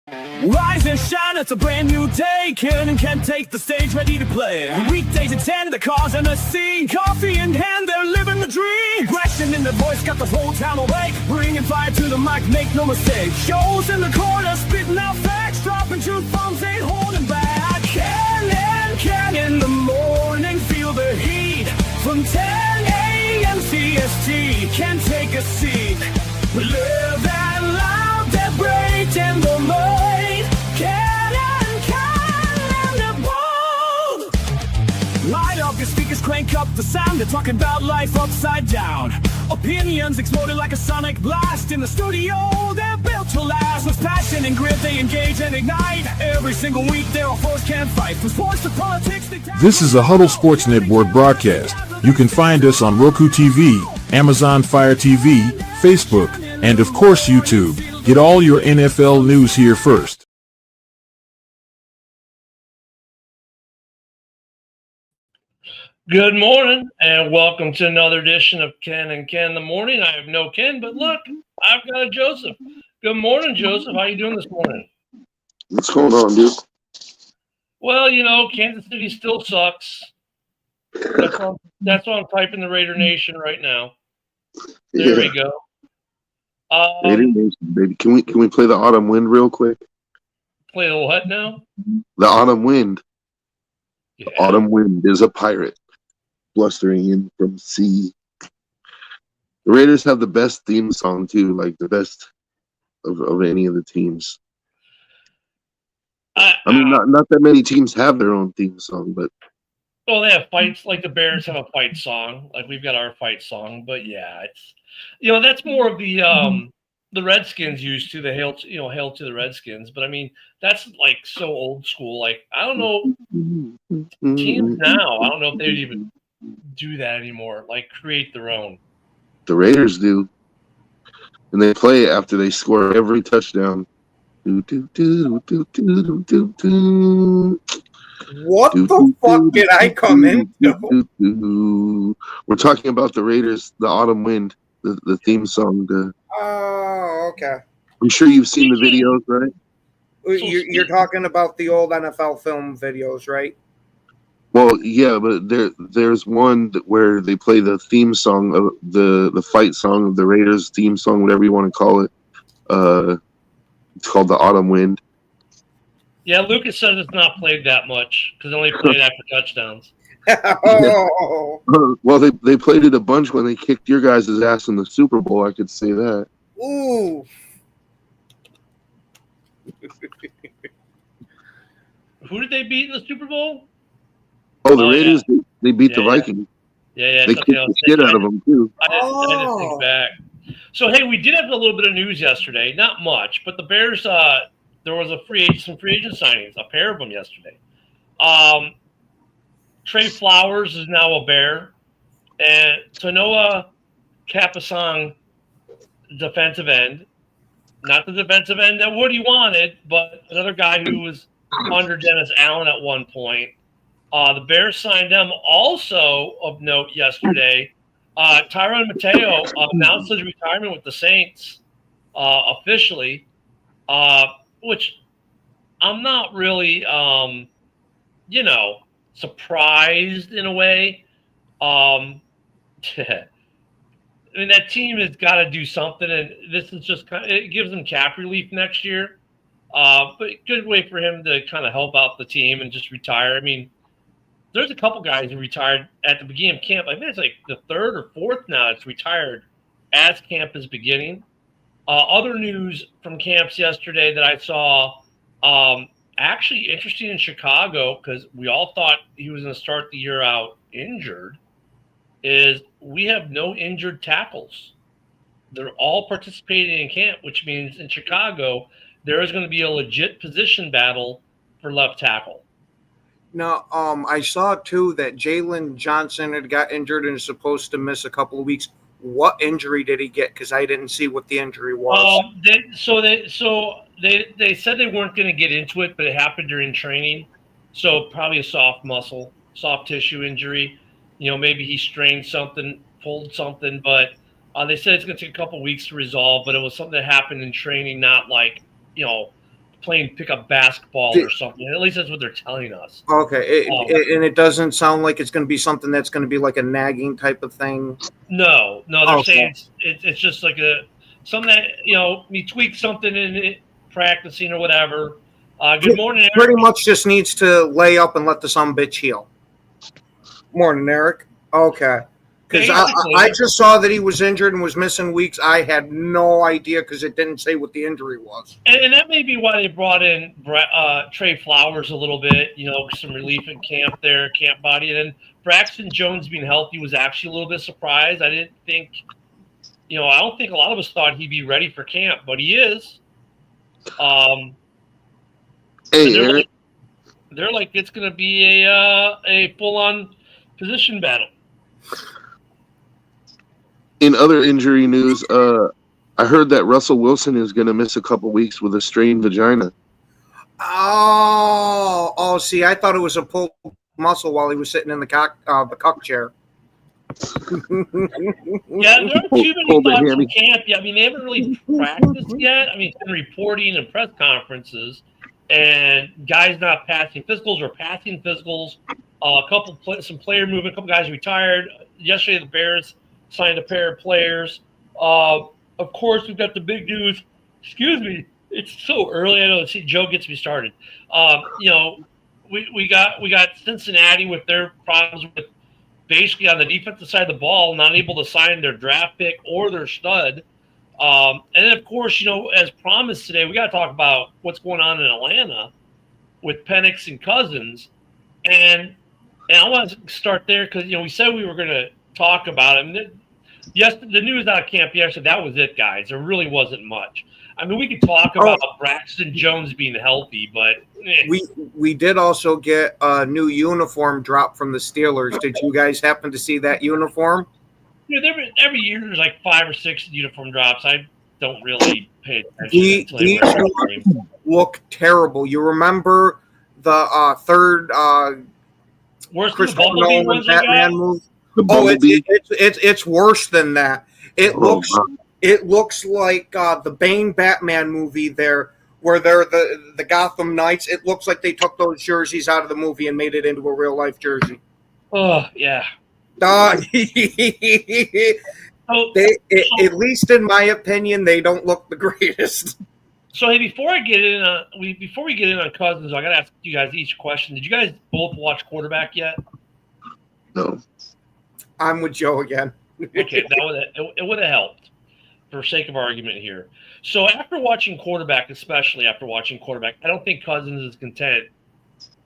Rise and shine, it's a brand new day. Ken and Ken take the stage, ready to play. Weekdays at 10, the cars on the scene. Coffee in hand, they're living the dream. Question in the voice, got the whole town awake. Bringing fire to the mic, make no mistake. Shows in the corner, spitting out facts. Dropping truth bombs, ain't holding back. Ken and Ken in the morning, feel the heat. From 10 a.m. CST, can take a seat. We live that loud, that break in the mud. Light up your speakers, crank up the sound. They're talking about life upside down. Opinions exploded like a sonic blast. In the studio, they're built to last. With passion and grit, they engage and ignite. Every single week, their foes can't fight. From sports to politics, This is a Huddle Sports Network broadcast. You can find us on Roku TV, Amazon Fire TV, Facebook, and of course YouTube. Get all your NFL news here first. Good morning, and welcome to another edition of Ken and Ken in the Morning. I have no Ken, but look, I've got a Joseph. Good morning, Joseph. How you doing this morning? What's going on, dude? Well, you know, Kansas City still sucks. That's why I'm typing the Raider Nation right now. There we go. Raider Nation, baby. Can we play the Autumn Wind real quick? Play the what now? The Autumn Wind. Yeah. The Autumn Wind is a pirate blustering in from sea. The Raiders have the best theme song too, like the best of any of the teams. I mean, not that many teams have their own theme song, but well, they have fights. Like the Bears have a fight song. Like we've got our fight song, but yeah, it's that's more of the Redskins used to the hail to the Redskins. But I mean, that's like so old school. Like I don't know teams now. I don't know if they'd even do that anymore. Like create their own. the Raiders do, and they play it after they score every touchdown. What the fuck did I come into? We're talking about the Raiders, the Autumn Wind, the theme song. Oh, okay. I'm sure you've seen the videos, right? You're talking about the old NFL film videos, right? Well, yeah, but there's one where they play the theme song of the fight song of the Raiders theme song, whatever you want to call it. It's called the Autumn Wind. Yeah, Lucas says it's not played that much because they only played after touchdowns. Oh. Well, they played it a bunch when they kicked your guys' ass in the Super Bowl. I could say that. Ooh. Who did they beat in the Super Bowl? Oh, the Raiders, yeah. They beat the Vikings. Yeah. They kicked the shit out of them, too. I didn't think back. So, hey, we did have a little bit of news yesterday. Not much, but the Bears, there was some free agent signings, a pair of them yesterday. Trey Flowers is now a Bear. And Tanoa Kapasang, defensive end. Not the defensive end that Woody wanted, but another guy who was under Dennis Allen at one point. The Bears signed them. Also of note yesterday, Tyrann Mateo announced his retirement with the Saints officially, which I'm not really, surprised in a way. I mean, that team has got to do something, and this is just it gives them cap relief next year. But good way for him to kind of help out the team and just retire. I mean, there's a couple guys who retired at the beginning of camp. I think it's like the third or fourth now that's retired as camp is beginning. Other news from camps yesterday that I saw, actually interesting in Chicago, because we all thought he was going to start the year out injured, is we have no injured tackles. They're all participating in camp, which means in Chicago, there is going to be a legit position battle for left tackle. Now, I saw too that Jalen Johnson had got injured and is supposed to miss a couple of weeks. What injury did he get? Because I didn't see what the injury was. They said they weren't going to get into it, but it happened during training. So probably a soft tissue injury. Maybe he strained something, pulled something, but they said it's going to take a couple of weeks to resolve. But it was something that happened in training, not like playing pickup basketball or something. At least that's what they're telling us. Okay, and it doesn't sound like it's going to be something that's going to be like a nagging type of thing. No, they're Okay. saying it's just like something that me tweak something in it, practicing or whatever. Good morning, Eric. Pretty much just needs to lay up and let the son bitch heal. Morning, Eric. Okay. Because Basically. I just saw that he was injured and was missing weeks. I had no idea because it didn't say what the injury was. And that may be why they brought in Trey Flowers a little bit, some relief in camp there, camp body. And then Braxton Jones being healthy was actually a little bit surprised. I didn't think, I don't think a lot of us thought he'd be ready for camp, but he is. Hey, they're Eric. like it's going to be a full-on position battle. In other injury news, I heard that Russell Wilson is going to miss a couple weeks with a strained vagina. Oh, see, I thought it was a pulled muscle while he was sitting in the cuck chair. Yeah, there are too many thoughts in camp. Yeah, I mean, they haven't really practiced yet. I mean, it's been reporting and press conferences, and guys not passing physicals or passing physicals. Some player movement. A couple guys retired yesterday. The Bears signed a pair of players. Of course, we've got the big news. Excuse me, it's so early. I know. See, Joe gets me started. We got Cincinnati with their problems with basically on the defensive side of the ball, not able to sign their draft pick or their stud. And then, of course, as promised today, we got to talk about what's going on in Atlanta with Penix and Cousins. And I want to start there because, we said we were going to talk about it. Yes, the news out of camp yesterday, that was it, guys. There really wasn't much. I mean, we could talk about Braxton Jones being healthy, but we did also get a new uniform drop from the Steelers. Did you guys happen to see that uniform? Every year there's like 5 or 6 uniform drops. I don't really pay attention. These look terrible. You remember the third Christopher Nolan Batman movie? Oh, it's worse than that. It looks like the Bane Batman movie there, where they're the Gotham Knights. It looks like they took those jerseys out of the movie and made it into a real life jersey. Oh yeah. At least in my opinion, they don't look the greatest. So hey, before we get in on Cousins, I got to ask you guys each a question. Did you guys both watch Quarterback yet? No. I'm with Joe again. Okay, it would have helped for sake of argument here. So after watching Quarterback, especially after watching Quarterback, I don't think Cousins is content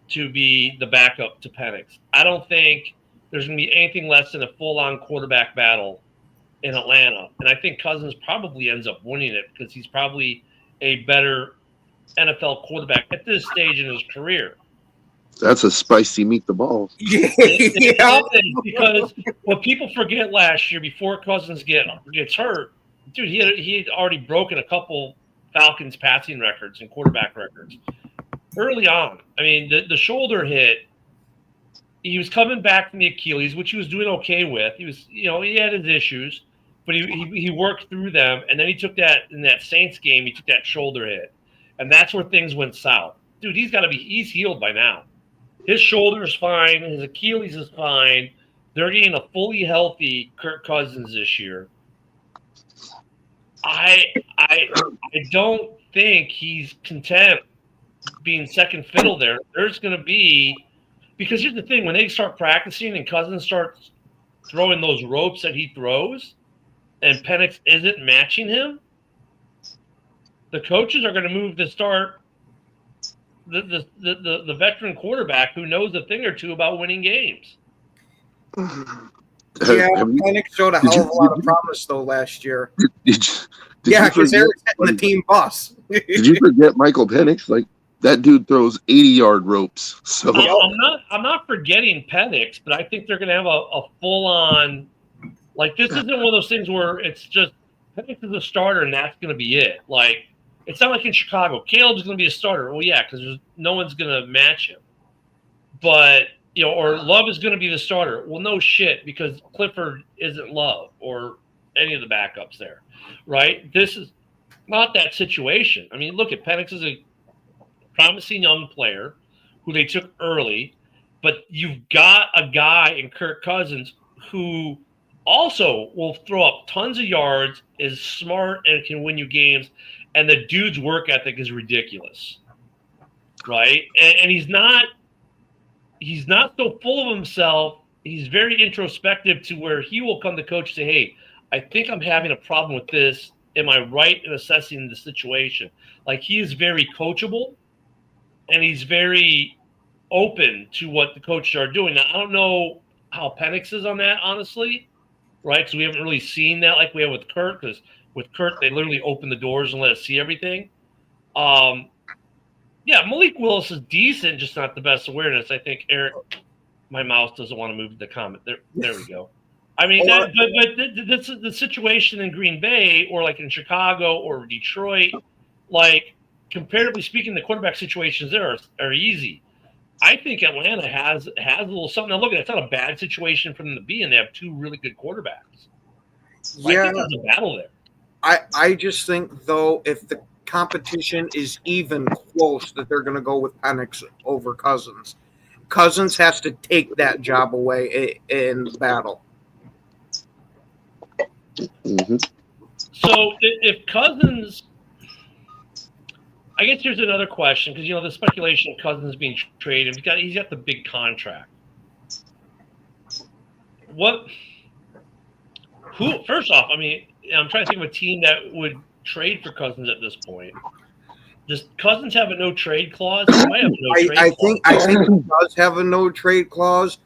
to be the backup to Penix. I don't think there's going to be anything less than a full-on quarterback battle in Atlanta. And I think Cousins probably ends up winning it because he's probably a better NFL quarterback at this stage in his career. That's a spicy meat the balls. Yeah. Because what people forget last year before Cousins gets hurt, dude, he had already broken a couple Falcons passing records and quarterback records early on. I mean, the shoulder hit. He was coming back from the Achilles, which he was doing okay with. He was, he had his issues, but he worked through them. And then he took that in that Saints game. He took that shoulder hit, and that's where things went south. Dude, he's healed by now. His shoulder is fine. His Achilles is fine. They're getting a fully healthy Kirk Cousins this year. I don't think he's content being second fiddle there. There's going to be – because here's the thing. When they start practicing and Cousins starts throwing those ropes that he throws and Penix isn't matching him, the coaches are going to move to start the veteran quarterback who knows a thing or two about winning games. Yeah, Penix showed a hell of a lot of promise though last year. Because they were hitting the team bus. Did you forget Michael Penix? Like that dude throws 80-yard ropes. So I'm not forgetting Penix, but I think they're going to have a full on. Like this isn't one of those things where it's just Penix is a starter and that's going to be it. Like it's not like in Chicago. Caleb's going to be a starter. Well, yeah, because no one's going to match him. But or Love is going to be the starter. Well, no shit, because Clifford isn't Love or any of the backups there, right? This is not that situation. I mean, look at Penix is a promising young player who they took early, but you've got a guy in Kirk Cousins who also will throw up tons of yards, is smart, and can win you games. And the dude's work ethic is ridiculous, right? And he's not so full of himself. He's very introspective to where he will come to coach and say, hey, I think I'm having a problem with this. Am I right in assessing the situation? Like, he is very coachable, and he's very open to what the coaches are doing. Now, I don't know how Penix is on that, honestly, right? Because we haven't really seen that like we have with Kurt, because with Kurt, they literally open the doors and let us see everything. Yeah, Malik Willis is decent, just not the best awareness. I think Eric, my mouse doesn't want to move the comment. There we go. I mean, but the situation in Green Bay or like in Chicago or Detroit, like comparatively speaking, the quarterback situations there are easy. I think Atlanta has a little something. Now, look, it's not a bad situation for them to be in. They have two really good quarterbacks. So yeah, I think there's a battle there. I just think, though, if the competition is even close, that they're going to go with Penix over Cousins. Cousins has to take that job away in the battle. Mm-hmm. So if Cousins, I guess here's another question, because the speculation of Cousins being traded, he's got the big contract. First off, I mean, I'm trying to think of a team that would trade for Cousins at this point. Does Cousins have a no trade clause? I think he does have a no trade clause,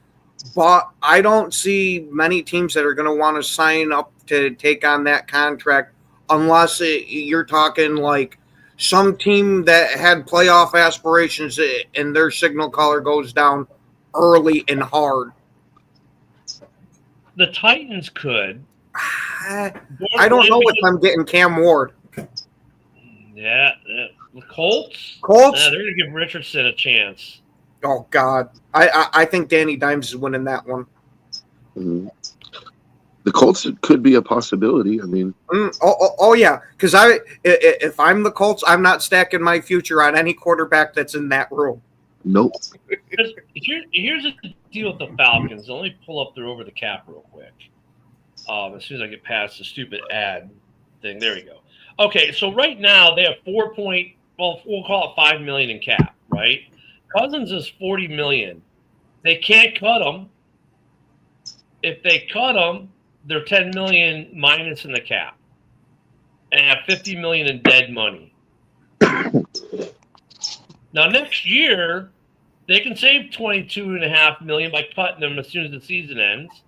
but I don't see many teams that are going to want to sign up to take on that contract unless you're talking like some team that had playoff aspirations and their signal caller goes down early and hard. The Titans could. I don't know if I'm getting Cam Ward. Yeah. The Colts? Colts? They're going to give Richardson a chance. Oh, God. I think Danny Dimes is winning that one. Mm-hmm. The Colts could be a possibility. I mean, yeah. Because if I'm the Colts, I'm not stacking my future on any quarterback that's in that room. Nope. Here's the deal with the Falcons. Let me pull up their over the cap real quick. As soon as I get past the stupid ad thing, there we go. Okay, so right now they have we'll call it $5 million in cap, right? Cousins is $40 million. They can't cut him. If they cut him, they're $10 million minus in the cap, and have $50 million in dead money. Now next year, they can save $22.5 million by cutting them as soon as the season ends,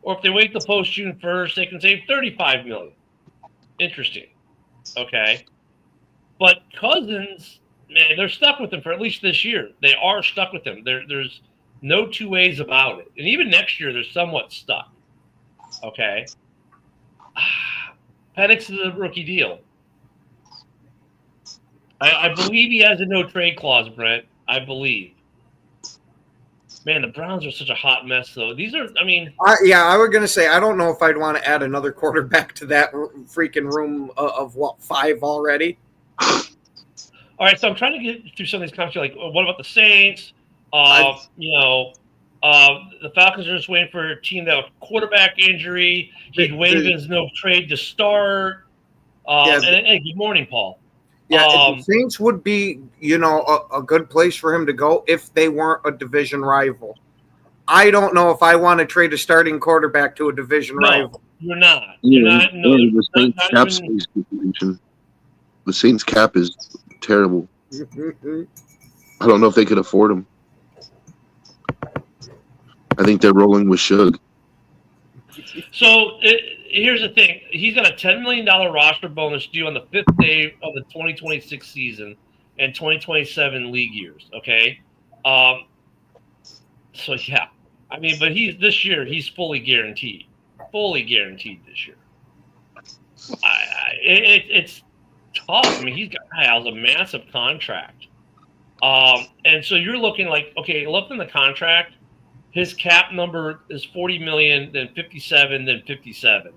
or if they wait till post June 1st, they can save $35 million. Interesting. Okay, but Cousins, man, they're stuck with him for at least this year. They are stuck with him. There's no two ways about it. And even next year, they're somewhat stuck. Okay. Penix is a rookie deal. I believe he has a no trade clause, Brent. I believe. Man, the Browns are such a hot mess, though. These are, I mean. I was going to say, I don't know if I'd want to add another quarterback to that freaking room of 5 already? All right, so I'm trying to get through some of these comments. Like, what about the Saints? The Falcons are just waiting for a team that have a quarterback injury. He'd waive his no trade to start. And hey, good morning, Paul. Yeah, the Saints would be, a good place for him to go if they weren't a division rival. I don't know if I want to trade a starting quarterback to a division rival. You're not. You're not. No, the Saints cap space situation. The Saints cap is terrible. I don't know if they could afford him. I think they're rolling with Suge. So here's the thing. He's got a $10 million roster bonus due on the 5th day of the 2026 season and 2027 league years, okay? So, yeah. I mean, but this year, he's fully guaranteed. Fully guaranteed this year. It's tough. I mean, he has a massive contract. And so you're looking like, okay, look in the contract. His cap number is $40 million, then 57, then 57.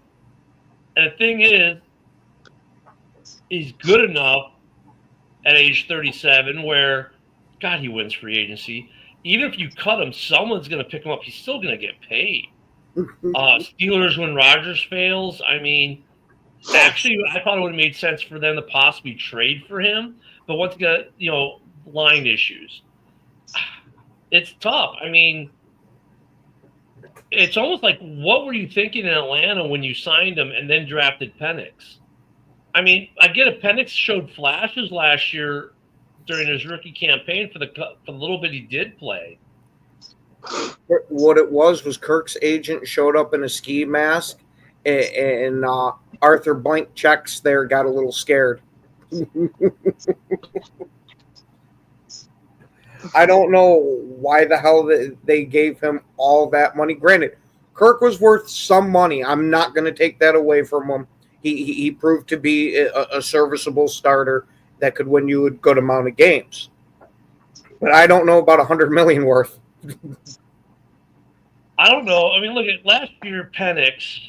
And the thing is, he's good enough at age 37 where, God, he wins free agency. Even if you cut him, someone's going to pick him up. He's still going to get paid. Steelers, when Rodgers fails, I mean, actually, I thought it would have made sense for them to possibly trade for him. But once again, line issues. It's tough. I mean, it's almost like, what were you thinking in Atlanta when you signed him and then drafted Penix? I mean, I get it. Penix showed flashes last year during his rookie campaign for the little bit he did play. What it was Kirk's agent showed up in a ski mask, and Arthur Blank Checks there got a little scared. I don't know why the hell they gave him all that money. Granted, Kirk was worth some money. I'm not going to take that away from him. He proved to be a serviceable starter that could win you a good amount of games. But I don't know about $100 million worth. I don't know. I mean, look at last year, Penix.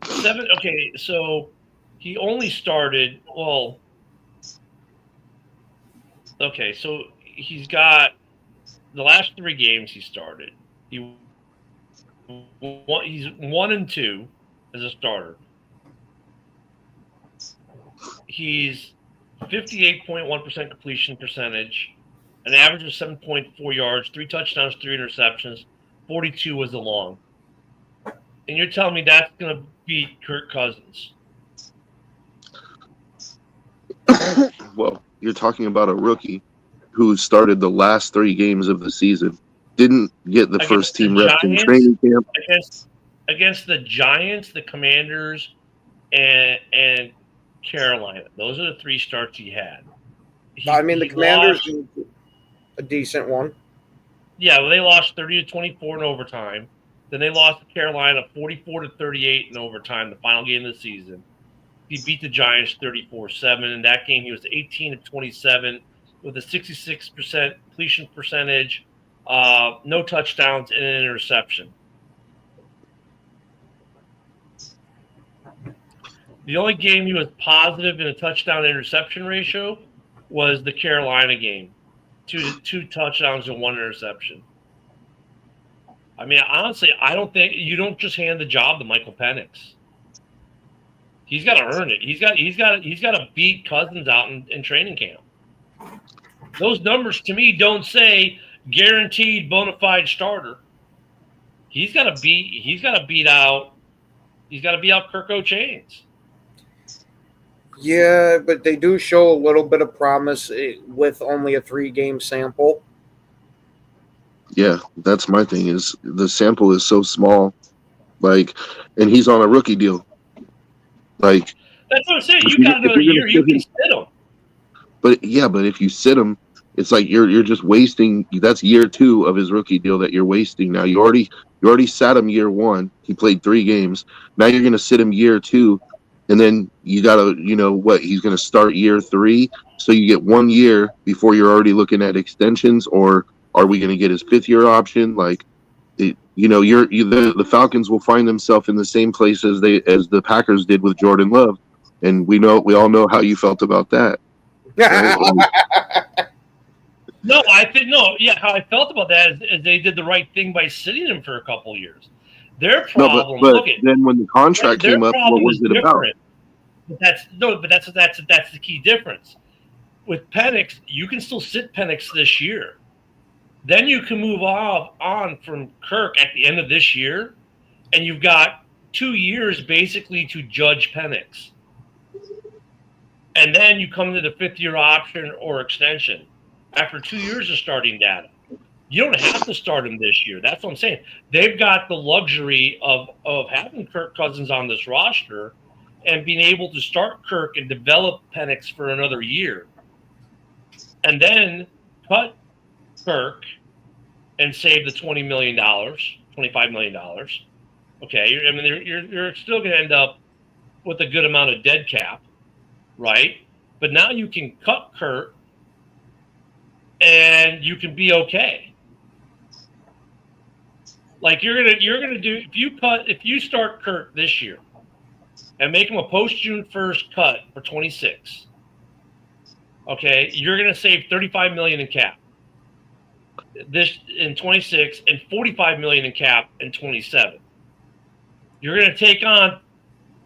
Okay, so he only started. Well, okay, so he's got the last 3 games he started. He's 1-2 as a starter. He's 58.1% completion percentage, an average of 7.4 yards, 3 touchdowns, 3 interceptions, 42 was the long. And you're telling me that's going to beat Kirk Cousins? Well, you're talking about a rookie who started the last 3 games of the season, didn't get the first team reps in training camp. Against the Giants, the Commanders, and Carolina. Those are the 3 starts he had. The Commanders lost a decent one. Yeah, well, they lost 30-24 in overtime. Then they lost to Carolina 44-38 in overtime, the final game of the season. He beat the Giants 34-7. In that game, he was 18-27 with a 66% completion percentage, no touchdowns, and an interception. The only game he was positive in a touchdown-interception ratio was the Carolina game. 2 touchdowns and 1 interception. I mean, honestly, I don't think you don't just hand the job to Michael Penix. He's got to earn it. He's got to beat Cousins out in training camp. Those numbers to me don't say guaranteed bona fide starter. He's got to beat out Kirk O'Chains. Yeah, but they do show a little bit of promise with only a 3-game sample. Yeah, that's my thing. Is the sample is so small, and he's on a rookie deal. That's what I'm saying. You got another year. You can sit him. But if you sit him, it's like you're just wasting. That's year 2 of his rookie deal that you're wasting. Now you already sat him year 1. He played 3 games. Now you're going to sit him year 2. And then you got to, he's going to start year 3. So you get 1 year before you're already looking at extensions, or are we going to get his 5th-year option? The Falcons will find themselves in the same place as the Packers did with Jordan Love. And we all know how you felt about that. Right? How I felt about that is they did the right thing by sitting him for a couple of years. Their problem. Then when the contract came up, what was it about? That's the key difference. With Penix, you can still sit Penix this year. Then you can move on from Kirk at the end of this year, and you've got 2 years basically to judge Penix. And then you come to the 5th-year option or extension after 2 years of starting data. You don't have to start him this year. That's what I'm saying. They've got the luxury of having Kirk Cousins on this roster and being able to start Kirk and develop Penix for another year. And then cut Kirk and save the $20 million, $25 million. Okay, I mean, you're still going to end up with a good amount of dead cap, right? But now you can cut Kirk and you can be okay. You're gonna do if you start Kirk this year and make him a post June 1st cut for 26. Okay, you're going to save $35 million in cap this in 26 and $45 million in cap in 27. You're going to take on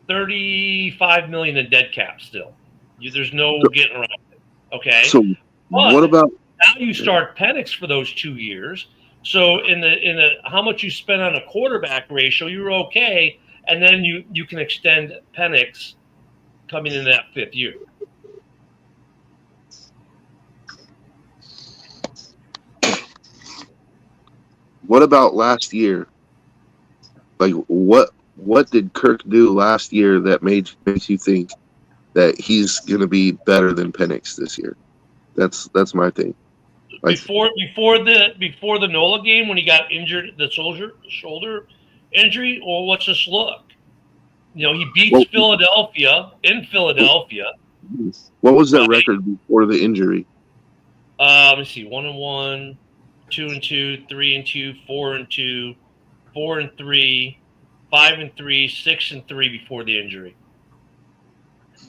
$35 million in dead cap still. There's no getting around it. Okay. So but what about now? You start Penix for those 2 years. So in the how much you spend on a quarterback ratio, you're okay, and then you can extend Penix coming in that 5th year. What about last year? Like what did Kirk do last year that makes you think that he's going to be better than Penix this year? That's my thing. Like, before the NOLA game when he got injured, the shoulder injury, or what's this look? You know, he beats Philadelphia in Philadelphia. What was that record before the injury? Let me see: 1-1, 2-2, 3-2, 4-2, 4-3, 5-3, 6-3 before the injury.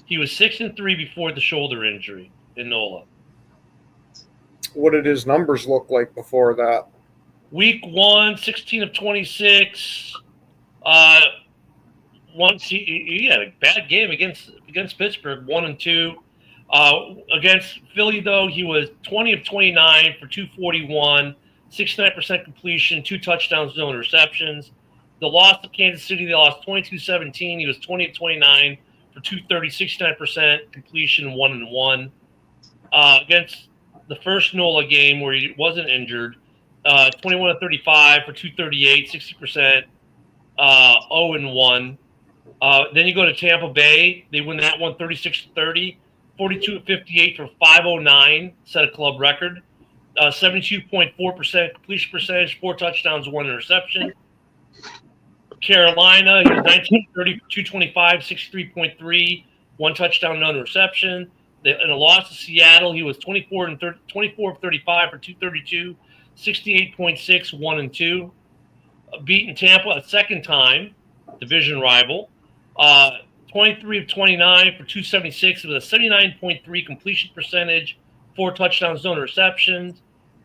He was 6-3 before the shoulder injury in NOLA. What did his numbers look like before that? Week 1, 16 of 26. Once he had a bad game against Pittsburgh, 1-2. Against Philly, though, he was 20 of 29 for 241, 69% completion, 2 touchdowns, no interceptions. The loss to Kansas City, they lost 22-17. He was 20 of 29 for 230, 69% completion, 1-1. Against the first NOLA game where he wasn't injured, 21 of 35 for 238, 60%, 0-1. Then you go to Tampa Bay. They win that one 36-30, 42 of 58 for 509, set a club record. 72.4% completion percentage, 4 touchdowns, 1 interception. Carolina, he was 19 30 for 225, 63.3, 1 touchdown, no interception. In a loss to Seattle, he was 24 of 35 for 232, 68.6, 1-2. Beaten Tampa a second time, division rival. 23 of 29 for 276 with a 79.3 completion percentage, 4 touchdowns, no interceptions.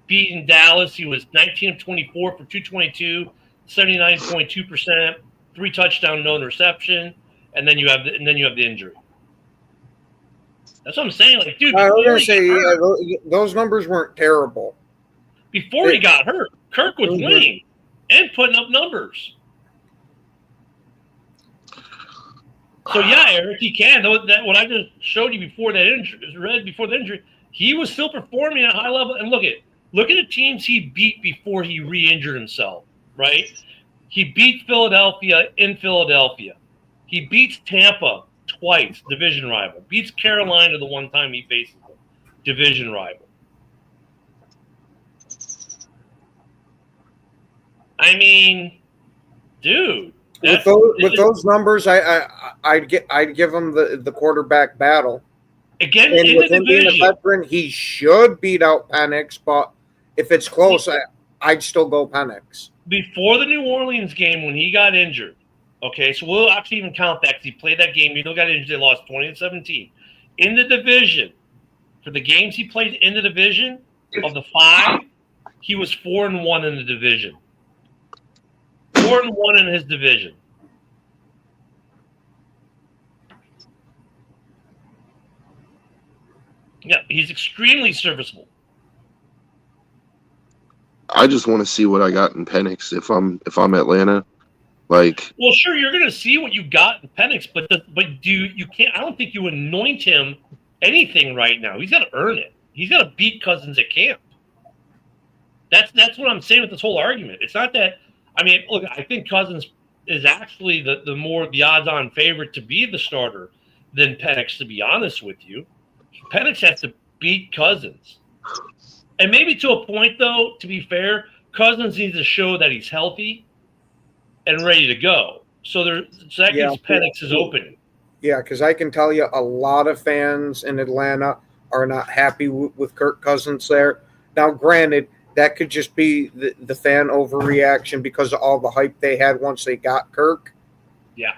Beaten Dallas, he was 19 of 24 for 222, 79.2%, 3 touchdown, no interception, and then you have the injury. That's what I'm saying. Like, dude, I was going to say those numbers weren't terrible. Before he got hurt, Kirk was winning and putting up numbers. So yeah, Eric, he can. That what I just showed you before that injury, he was still performing at a high level. And look at the teams he beat before he re-injured himself. Right? He beat Philadelphia in Philadelphia. He beats Tampa twice, division rival. Beats Carolina the one time he faces them, division rival. I mean, dude. With those numbers, I'd give him the quarterback battle. Again, and with him being a veteran, he should beat out Penix. But if it's close, I'd still go Penix. Before the New Orleans game when he got injured, okay, so we'll actually even count that because he played that game. He still got injured. They lost 20-17. In the division, for the games he played in the division, of the 5, he was 4-1 in the division. 4-1 in his division. Yeah, he's extremely serviceable. I just want to see what I got in Penix if I'm Atlanta. Like, well, sure, you're going to see what you got in Penix, but you can't. I don't think you anoint him anything right now. He's got to earn it. He's got to beat Cousins at camp. That's what I'm saying with this whole argument. It's not that. I mean, look, I think Cousins is actually the odds-on favorite to be the starter than Penix, to be honest with you. Penix has to beat Cousins. And maybe to a point, though, to be fair, Cousins needs to show that he's healthy and ready to go. So that gives Penix his opening. Yeah, because I can tell you a lot of fans in Atlanta are not happy with Kirk Cousins there. Now, granted, that could just be the fan overreaction because of all the hype they had once they got Kirk. Yeah.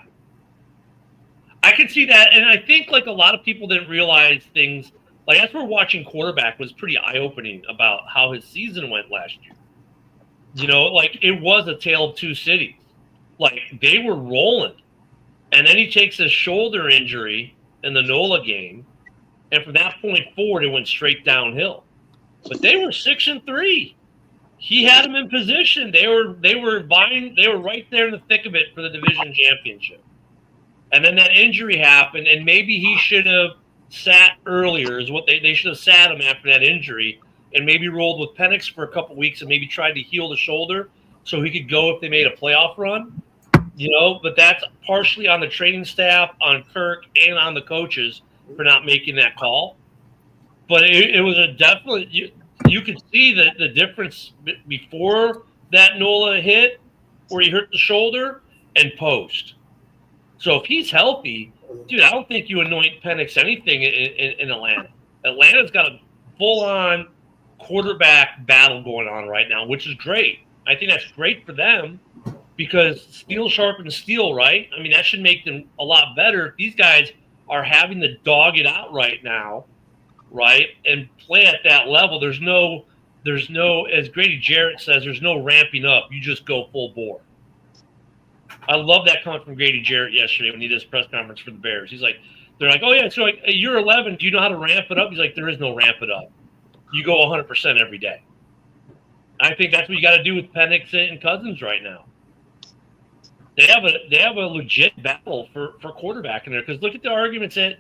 I can see that. And I think like a lot of people didn't realize things Like, that's where watching quarterback was pretty eye-opening about how his season went last year. You know, like, it was a tale of two cities. Like, they were rolling. And then he takes a shoulder injury in the NOLA game. And from that point forward, it went straight downhill. But they were 6-3. He had them in position. They were vying. They were right there in the thick of it for the division championship. And then that injury happened, and maybe he should have sat earlier. Is what they should have sat him after that injury, and maybe rolled with Penix for a couple weeks, and maybe tried to heal the shoulder so he could go if they made a playoff run. You know, but that's partially on the training staff, on Kirk, and on the coaches for not making that call. But it was a definitely you could see the difference before that NOLA hit where he hurt the shoulder and post. So if he's healthy, dude, I don't think you anoint Penix anything in Atlanta. Atlanta's got a full-on quarterback battle going on right now, which is great. I think that's great for them because steel sharpens steel, right? I mean, that should make them a lot better if these guys are having to dog it out right now, right, and play at that level. There's no, as Grady Jarrett says, there's no ramping up. You just go full bore. I love that comment from Grady Jarrett yesterday when he did his press conference for the Bears. He's like, they're like, oh yeah, so like, you're 11. Do you know how to ramp it up? He's like, there is no ramp it up. You go 100% every day. I think that's what you got to do with Penix and Cousins right now. They have a legit battle for quarterback in there because look at the arguments that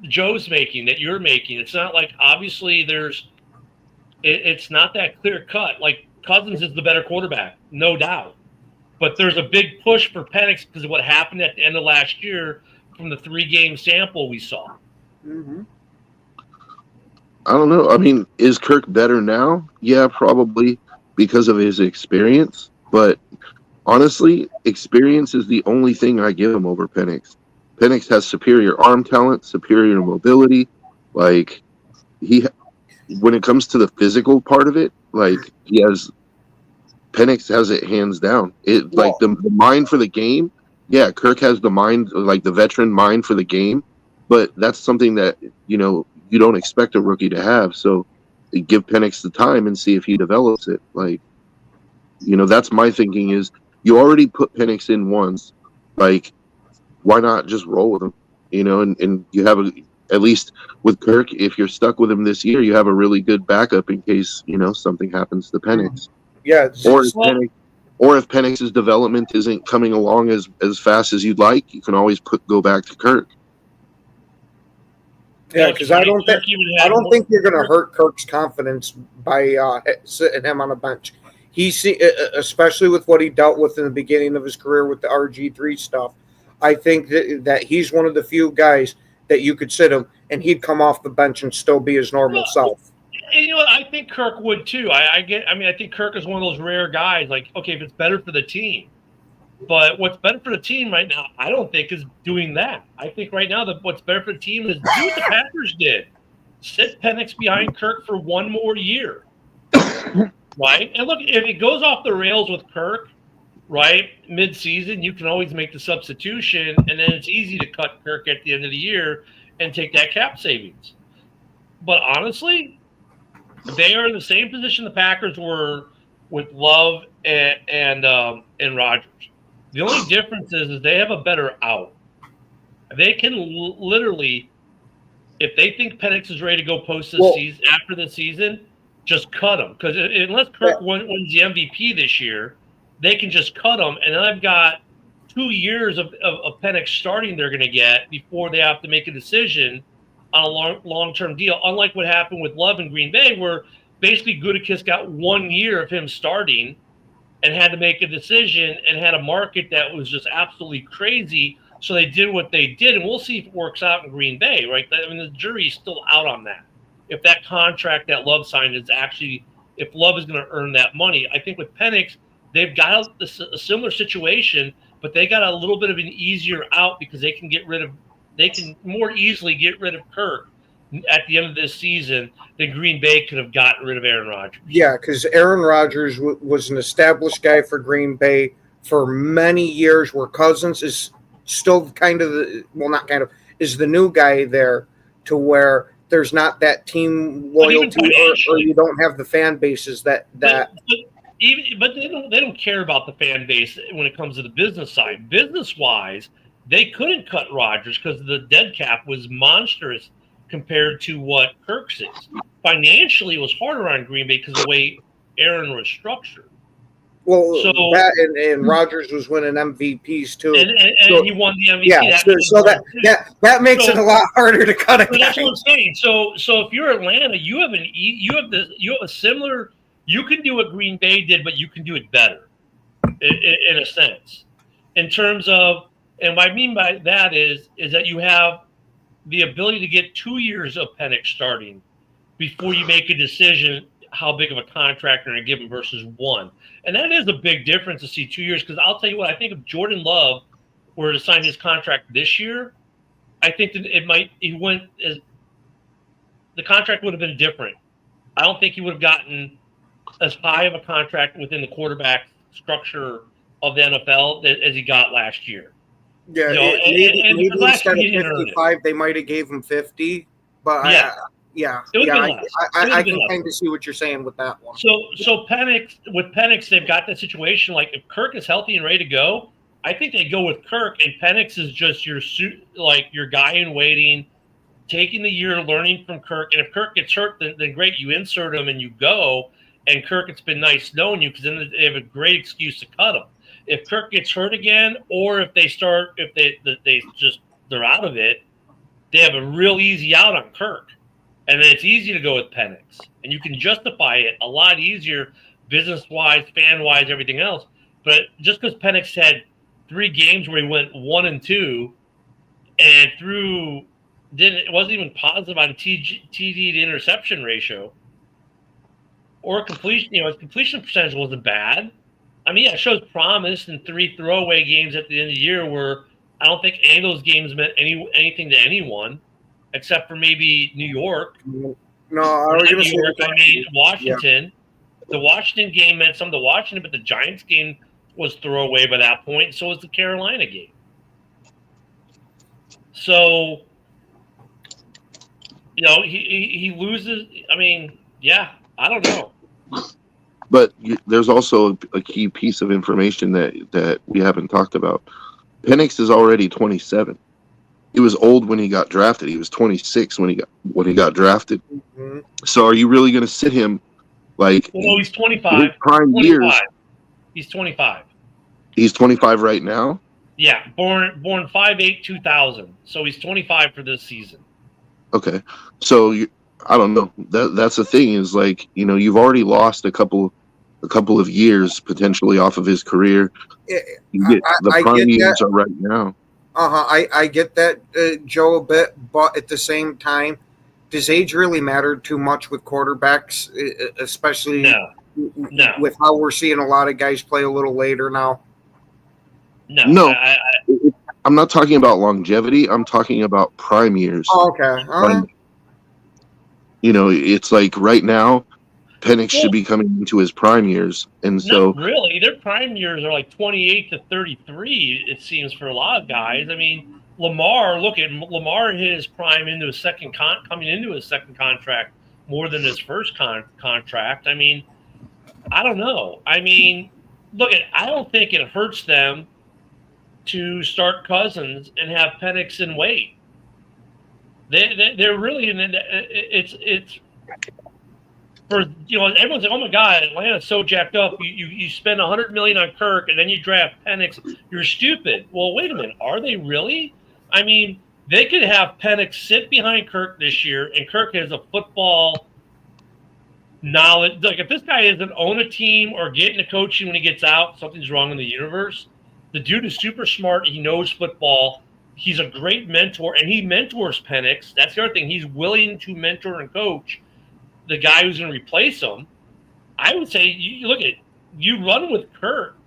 Joe's making, that you're making. It's not like obviously it's not that clear cut. Like Cousins is the better quarterback, no doubt. But there's a big push for Penix because of what happened at the end of last year from the 3-game sample we saw. Mm-hmm. I don't know. I mean, is Kirk better now? Yeah, probably because of his experience. But honestly, experience is the only thing I give him over Penix. Penix has superior arm talent, superior mobility. Like when it comes to the physical part of it, like Penix has it hands down. Like the mind for the game. Yeah, Kirk has the mind, like the veteran mind for the game, but that's something that you don't expect a rookie to have. So give Penix the time and see if he develops it. Like, that's my thinking is you already put Penix in once. Like, why not just roll with him? And you have at least with Kirk, if you're stuck with him this year, you have a really good backup in case, something happens to Penix. Yeah. Or if Penix's development isn't coming along as fast as you'd like, you can always go back to Kirk. Yeah, because I don't think you're going to hurt Kirk's confidence by sitting him on a bench. Especially with what he dealt with in the beginning of his career with the RG3 stuff. I think that he's one of the few guys that you could sit him and he'd come off the bench and still be his normal self. And you know what? I think Kirk would too. I think Kirk is one of those rare guys. Like, okay, if it's better for the team, but what's better for the team right now, I don't think is doing that. I think right now that what's better for the team is do what the Packers did: sit Penix behind Kirk for one more year, right? And look, if it goes off the rails with Kirk, right, mid-season, you can always make the substitution, and then it's easy to cut Kirk at the end of the year and take that cap savings. But honestly, they are in the same position the Packers were with Love and Rodgers. The only difference is they have a better out. They can literally, if they think Penix is ready to go season after the season, just cut him. Because unless Kirk wins the MVP this year, they can just cut him. And then I've got 2 years of Penix starting they're going to get before they have to make a decision on a long-term deal, unlike what happened with Love in Green Bay, where basically Gutekunst got 1 year of him starting and had to make a decision and had a market that was just absolutely crazy. So they did what they did, and we'll see if it works out in Green Bay, right? I mean, the jury's still out on that. If that contract that Love signed is actually, if Love is going to earn that money. I think with Penix, they've got a similar situation, but they got a little bit of an easier out because they can more easily get rid of Kirk at the end of this season than Green Bay could have gotten rid of Aaron Rodgers. Yeah, because Aaron Rodgers was an established guy for Green Bay for many years, where Cousins is still is the new guy there, to where there's not that team loyalty, or you don't have the fan bases that. But they don't care about the fan base when it comes to the business side. Business wise, they couldn't cut Rodgers because the dead cap was monstrous compared to what Kirk's is. Financially, it was harder on Green Bay because of the way Aaron was structured. Well, so, and Rodgers was winning MVPs too, and he won the MVP. Yeah, that makes it a lot harder to cut a guy. That's what I'm saying. So if you're Atlanta, you have a similar. You can do what Green Bay did, but you can do it better, in a sense, in terms of. And what I mean by that is that you have the ability to get 2 years of Penix starting before you make a decision how big of a contract you're going to give him versus one. And that is a big difference to see 2 years, because I'll tell you what, I think if Jordan Love were to sign his contract this year, I think that the contract would have been different. I don't think he would have gotten as high of a contract within the quarterback structure of the NFL as he got last year. Yeah, maybe instead of 55, they might have gave him 50, but yeah. I can kind of see what you're saying with that one. So Penix, they've got that situation. Like, if Kirk is healthy and ready to go, I think they go with Kirk, and Penix is just your guy in waiting, taking the year, learning from Kirk. And if Kirk gets hurt, then great, you insert him and you go. And Kirk, it's been nice knowing you, because then they have a great excuse to cut him. If Kirk gets hurt again, or if they're out of it, they have a real easy out on Kirk. And then it's easy to go with Penix. And you can justify it a lot easier, business-wise, fan-wise, everything else. But just because Penix had 3 games where he went 1-2 and it wasn't even positive on TD to interception ratio or completion, his completion percentage wasn't bad. I mean, yeah, it shows promise in 3 throwaway games at the end of the year where I don't think any of those games meant anything to anyone, except for maybe New York. No, I was going to say Washington. Yeah. The Washington game meant something to Washington, but the Giants game was throwaway by that point, and so was the Carolina game. So, he loses. I mean, yeah, I don't know. But there's also a key piece of information that we haven't talked about. Penix is already 27. He was old when he got drafted. He was 26 when he got drafted. Mm-hmm. So are you really going to sit him like? Well, he's 25. Prime 25. Years. He's 25. He's 25 right now. Yeah, born 5/8/2000. So he's 25 for this season. Okay, so I don't know. That's the thing is, like, you've already lost a couple of years potentially off of his career. The prime years are right now. I get that, Joe, a bit, but at the same time, does age really matter too much with quarterbacks, especially with how we're seeing a lot of guys play a little later now? No. I'm not talking about longevity. I'm talking about prime years. Oh, okay. It's like right now, Penix should be coming into his prime years, and so not really, their prime years are like 28 to 33. It seems for a lot of guys. I mean, Lamar hit his prime into his coming into his second contract more than his first contract. I mean, I don't know. I mean, I don't think it hurts them to start Cousins and have Penix and wait. They're really it's for everyone's like, oh my God, Atlanta's so jacked up. You spend $100 million on Kirk and then you draft Penix. You're stupid. Well, wait a minute, are they really? I mean, they could have Penix sit behind Kirk this year, and Kirk has a football knowledge. Like, if this guy doesn't own a team or get into coaching when he gets out, something's wrong in the universe. The dude is super smart. He knows football. He's a great mentor, and he mentors Penix. That's the other thing. He's willing to mentor and coach the guy who's going to replace him. I would say you run with Kirk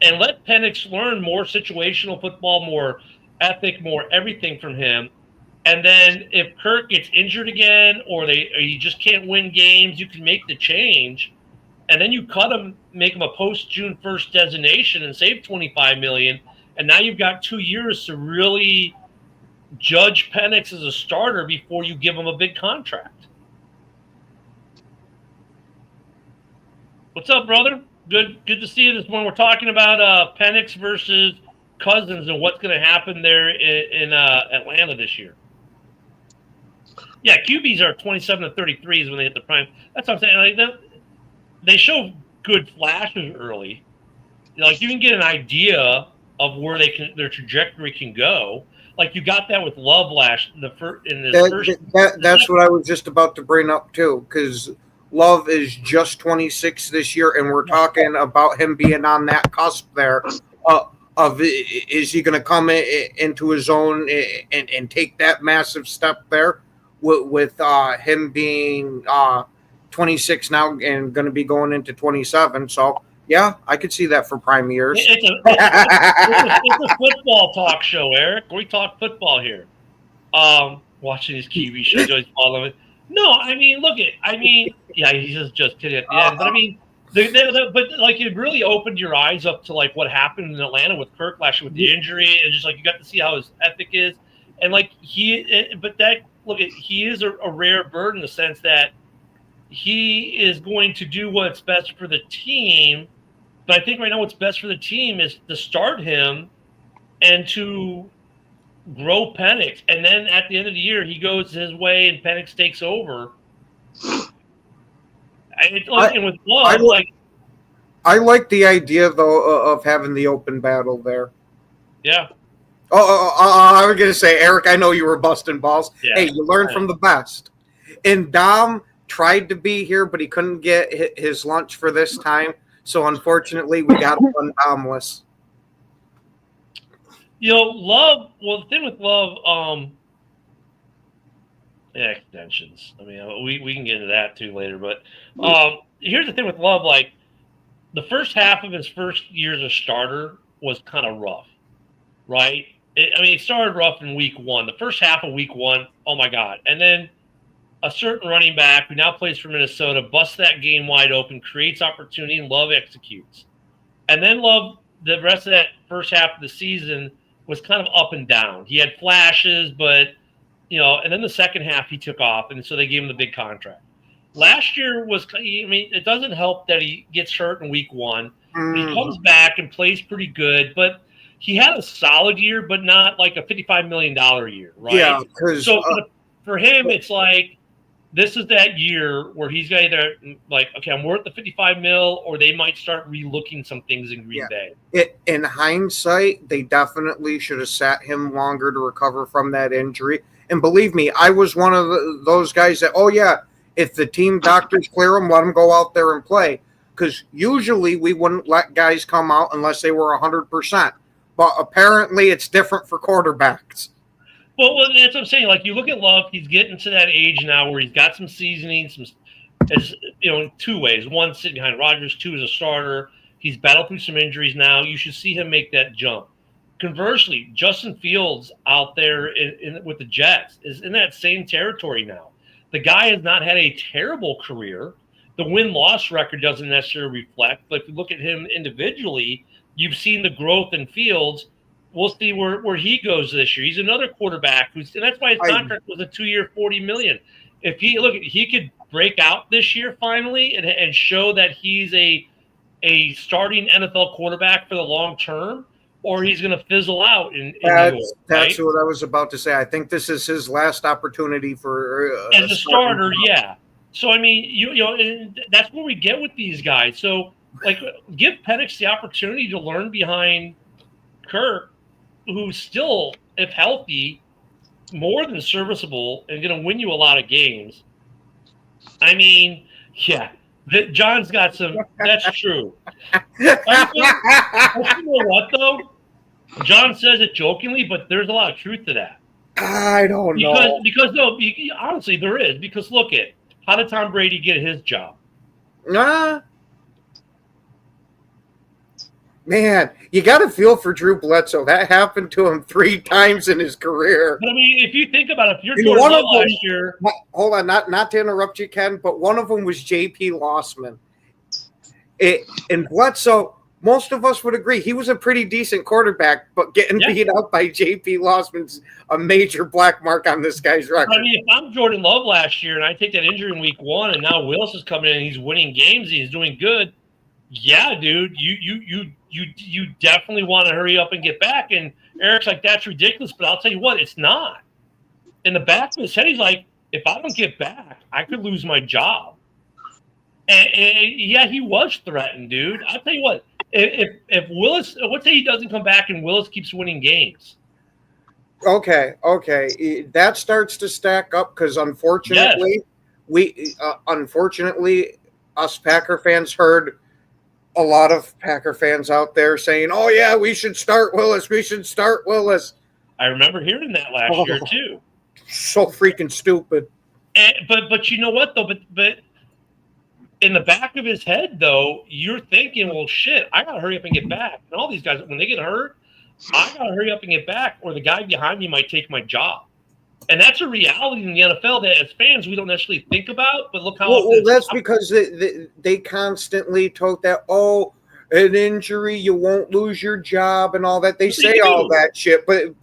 and let Penix learn more situational football, more ethic, more everything from him. And then if Kirk gets injured again or you just can't win games, you can make the change. And then you cut him, make him a post-June 1st designation and save $25 million. And now you've got 2 years to really judge Penix as a starter before you give him a big contract. What's up, brother? Good to see you this morning. We're talking about Penix versus Cousins and what's going to happen there in Atlanta this year. Yeah, QBs are 27 to 33s when they hit the prime. That's what I'm saying. Like they show good flashes early. Like you can get an idea of where their trajectory can go. Like you got that with Love That's what I was just about to bring up too, because Love is just 26 this year, and we're talking about him being on that cusp there. Of is he going to come into his own and take that massive step there with him being 26 now and going to be going into 27? So yeah, I could see that for prime years. It's a football talk show, Eric. We talk football here. Watching his TV shows, always following. No, I mean, yeah, he's just kidding at the end. But I mean, but like it really opened your eyes up to like what happened in Atlanta with Kirk last year with the injury, and just like you got to see how his ethic is, and like he is a rare bird in the sense that he is going to do what's best for the team. But I think right now what's best for the team is to start him and to grow Penix. And then at the end of the year, he goes his way and Penix takes over. With Love, I like the idea, though, of having the open battle there. Yeah. I was going to say, Eric, I know you were busting balls. Yeah, hey, you learn from the best. And Dom tried to be here, but he couldn't get his lunch for this time. So, unfortunately, we got one Domless. Love, well, the thing with Love, extensions. I mean, we can get into that, too, later. But here's the thing with Love. Like, the first half of his first year as a starter was kind of rough, right? It started rough in week one. The first half of week one, oh, my God. And then a certain running back who now plays for Minnesota busts that game wide open, creates opportunity, and Love executes. And then Love, the rest of that first half of the season was kind of up and down. He had flashes, but, and then the second half he took off, and so they gave him the big contract. Last year it doesn't help that he gets hurt in week one. He comes back and plays pretty good, but he had a solid year, but not like a $55 million year, right? Yeah. So for him, it's like, this is that year where he's got either like, okay, I'm worth the $55 million, or they might start relooking some things in Green Bay. In hindsight, they definitely should have sat him longer to recover from that injury. And believe me, I was one of those guys that, oh yeah, if the team doctors clear him, let him go out there and play. Because usually we wouldn't let guys come out unless they were 100%. But apparently it's different for quarterbacks. Well, that's what I'm saying. Like, you look at Love, he's getting to that age now where he's got some seasoning, in two ways. One, sitting behind Rodgers. Two, as a starter. He's battled through some injuries now. You should see him make that jump. Conversely, Justin Fields out there with the Jets is in that same territory now. The guy has not had a terrible career. The win-loss record doesn't necessarily reflect, but if you look at him individually, you've seen the growth in Fields. We'll see where he goes this year. He's another quarterback and that's why his contract was a 2-year, $40 million. If he could break out this year finally and show that he's a starting NFL quarterback for the long term, or he's going to fizzle out in that's New York, right? What I was about to say. I think this is his last opportunity for as a starter. Yeah. So I mean, and that's what we get with these guys. So like, give Penix the opportunity to learn behind Kirk, who's still, if healthy, more than serviceable and going to win you a lot of games. I mean, yeah, John's got some. That's true. You know what though? John says it jokingly, but there's a lot of truth to that. I don't know. Because honestly, there is. Because look at, how did Tom Brady get his job? Man, you got to feel for Drew Bledsoe. That happened to him 3 times in his career. But I mean, if you think about it, if you're doing well last year. Hold on, not to interrupt you, Ken, but one of them was J.P. Lossman. And Bledsoe, most of us would agree he was a pretty decent quarterback, but getting beat up by J.P. Losman's a major black mark on this guy's record. I mean, if I'm Jordan Love last year and I take that injury in week 1 and now Willis is coming in and he's winning games, he's doing good. Yeah, dude, you definitely want to hurry up and get back. And Eric's like, that's ridiculous, but I'll tell you what, it's not. In the back of his head, he's like, if I don't get back, I could lose my job. And yeah, he was threatened, dude. I'll tell you what, if Willis, let's say he doesn't come back and Willis keeps winning games. Okay. That starts to stack up because unfortunately, us Packer fans heard a lot of Packer fans out there saying, "Oh yeah, we should start Willis. We should start Willis." I remember hearing that last year too. So freaking stupid. But you know what though? But in the back of his head though, you're thinking, well, shit, I gotta hurry up and get back. And all these guys, when they get hurt, I gotta hurry up and get back, or the guy behind me might take my job. And that's a reality in the NFL that as fans we don't necessarily think about. But look how well that's because they constantly tote that, oh, an injury, you won't lose your job and all that. They say all that shit, but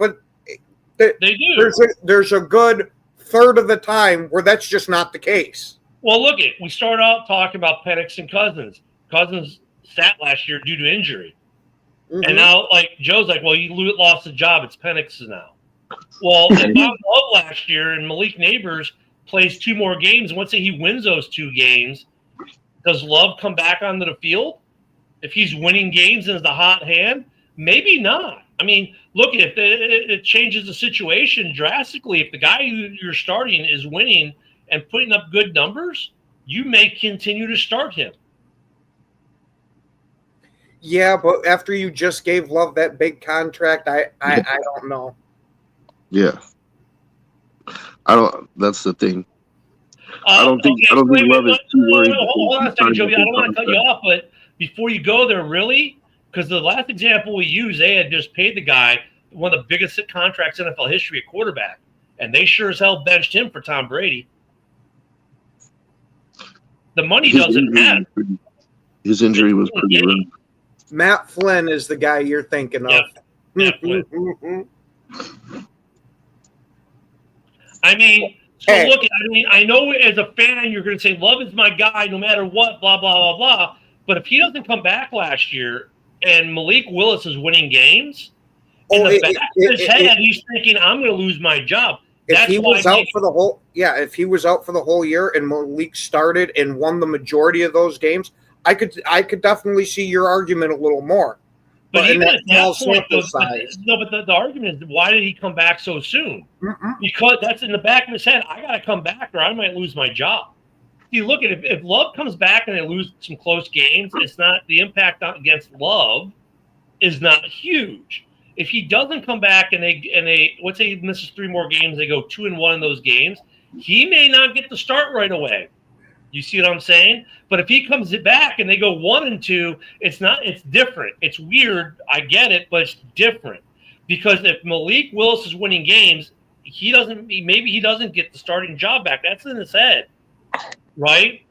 they do. There's a good third of the time where that's just not the case. Well, look we start out talking about Penix and Cousins. Cousins sat last year due to injury. Mm-hmm. And now, like, Joe's like, well, you lost the job. It's Penix's now. Well, if I'm Love last year and Malik Neighbors plays 2 more games, once he wins those 2 games, does Love come back onto the field? If he's winning games and is the hot hand? Maybe not. I mean, look, if it changes the situation drastically. If the guy who you're starting is winning and putting up good numbers, you may continue to start him. Yeah, but after you just gave Love that big contract, I don't know. Yeah, that's the thing. I don't think Love is too worried. Hold on a second, Joey. I don't want to cut you off, but before you go there, really, because the last example we used, they had just paid the guy one of the biggest contracts in NFL history at quarterback, and they sure as hell benched him for Tom Brady. The money doesn't matter. His injury was pretty rough. Matt Flynn is the guy you're thinking of. Matt Flynn. I mean, look, I know as a fan you're going to say Love is my guy no matter what, blah, blah, blah, blah. But if he doesn't come back last year and Malik Willis is winning games, in the back of his head, he's thinking, I'm going to lose my job. If he was out for the whole year and Malik started and won the majority of those games, I could definitely see your argument a little more. But even at that point, the argument is, why did he come back so soon? Mm-mm. Because that's in the back of his head. I got to come back or I might lose my job. See, look, if Love comes back and they lose some close games, it's not the impact against Love is not huge. If he doesn't come back and they let's say he misses 3 more games, they go 2-1 in those games, he may not get the start right away. You see what I'm saying? But if he comes back and they go 1-2, it's different. It's weird. I get it, but it's different. Because if Malik Willis is winning games, maybe he doesn't get the starting job back. That's in his head. Right?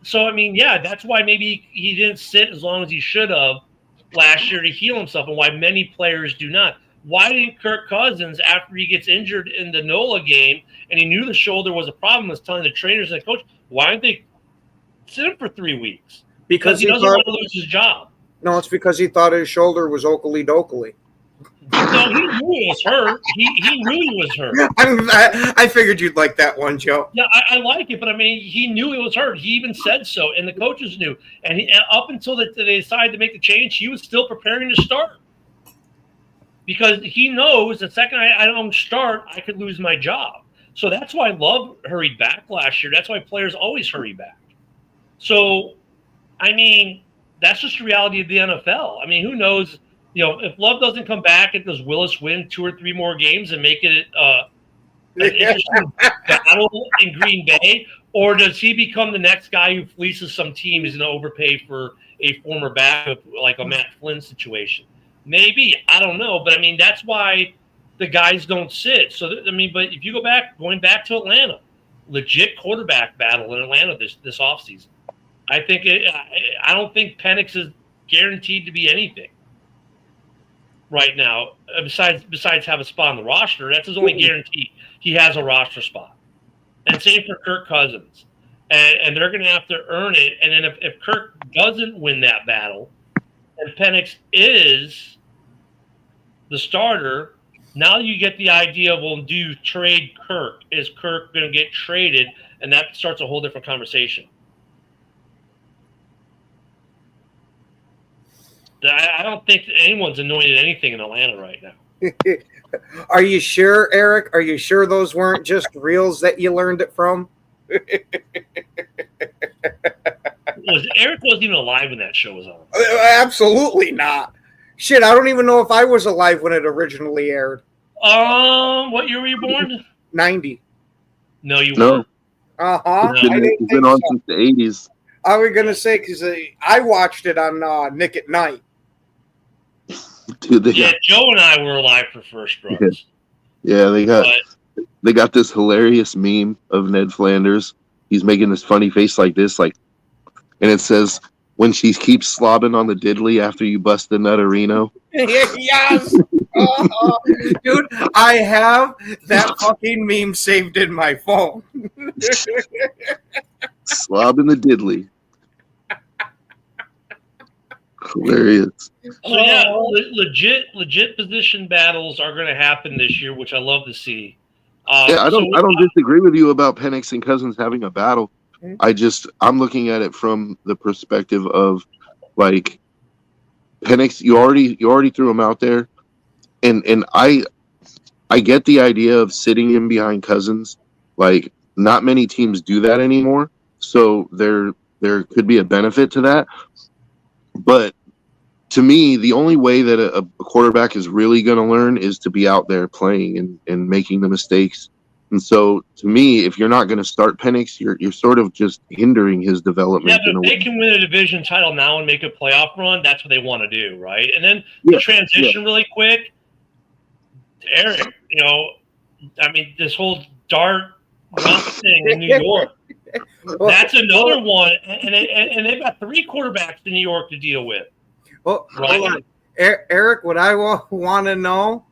So I mean, yeah, that's why maybe he didn't sit as long as he should have last year to heal himself, and why many players do not. Why didn't Kirk Cousins, after he gets injured in the NOLA game and he knew the shoulder was a problem, was telling the trainers and the coach, why didn't they sit him for 3 weeks? Because he doesn't want to lose his job. No, it's because he thought his shoulder was Oakley Dokley. No, he knew he was hurt. He knew he was hurt. I figured you'd like that one, Joe. Yeah, I like it, but I mean, he knew he was hurt. He even said so, and the coaches knew. And up until they decided to make the change, he was still preparing to start. Because he knows the second I don't start, I could lose my job. So that's why Love hurried back last year. That's why players always hurry back. So, I mean, that's just the reality of the NFL. I mean, who knows? You know, if Love doesn't come back, does Willis win 2 or 3 more games and make it an interesting battle in Green Bay? Or does he become the next guy who fleeces some team, is going to overpay for a former backup, like a Matt Flynn situation? Maybe. I don't know. But, I mean, that's why the guys don't sit. So, I mean, but if you going back to Atlanta, legit quarterback battle in Atlanta this offseason. I don't think Penix is guaranteed to be anything right now. Besides have a spot on the roster, that's his only guarantee. He has a roster spot, and same for Kirk Cousins. And they're going to have to earn it. And then if Kirk doesn't win that battle, and Penix is the starter, now you get the idea of, well, do you trade Kirk? Is Kirk going to get traded? And that starts a whole different conversation. I don't think anyone's anointed anything in Atlanta right now. Are you sure, Eric? Are you sure those weren't just reels that you learned it from? Eric wasn't even alive when that show was on. Absolutely not. Shit, I don't even know if I was alive when it originally aired. What year were you born? 90. No, you weren't. Uh-huh. It's been on since the 80s. I was going to say, because I watched it on Nick at Night. Dude, Joe and I were alive for First Drugs. Yeah, they got this hilarious meme of Ned Flanders. He's making this funny face like this, and it says, when she keeps slobbing on the diddly after you bust the nutterino. Yes! Dude, I have that fucking meme saved in my phone. Slobbing the diddly. Hilarious. So yeah, legit position battles are going to happen this year, which I love to see. I don't disagree with you about Penix and Cousins having a battle. I'm looking at it from the perspective of like Penix. You already threw him out there, and I get the idea of sitting him behind Cousins. Like, not many teams do that anymore, so there could be a benefit to that. But to me, the only way that a quarterback is really going to learn is to be out there playing and making the mistakes. And so, to me, if you're not going to start Penix, you're sort of just hindering his development. Yeah, but if they can win a division title now and make a playoff run, that's what they want to do, right? And then the transition really quick. Eric, this whole Dart thing in New York, that's another one. And they've got 3 quarterbacks in New York to deal with. Well, right? Eric, what I want to know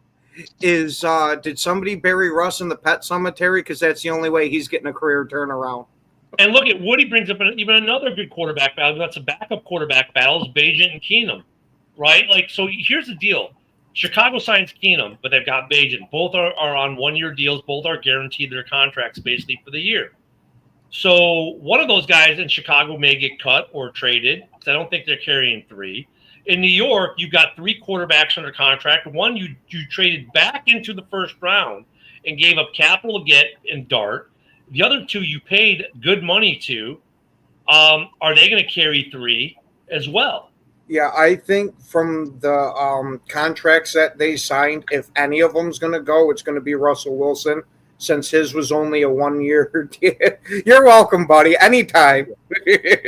is, did somebody bury Russ in the pet cemetery? Because that's the only way he's getting a career turnaround. And look at Woody brings up even another good quarterback battle. That's a backup quarterback battle is Bagent and Keenum, right? Like, so here's the deal. Chicago signs Keenum, but they've got Bagent. Both are on 1-year deals. Both are guaranteed their contracts basically for the year. So one of those guys in Chicago may get cut or traded because I don't think they're carrying 3. In New York, you've got 3 quarterbacks under contract. One you traded back into the first round and gave up capital to get in Dart. The other 2 you paid good money to. Are they going to carry 3 as well? Yeah, I think from the contracts that they signed, if any of them's going to go, it's going to be Russell Wilson, since his was only a 1-year deal. You're welcome, buddy. Anytime.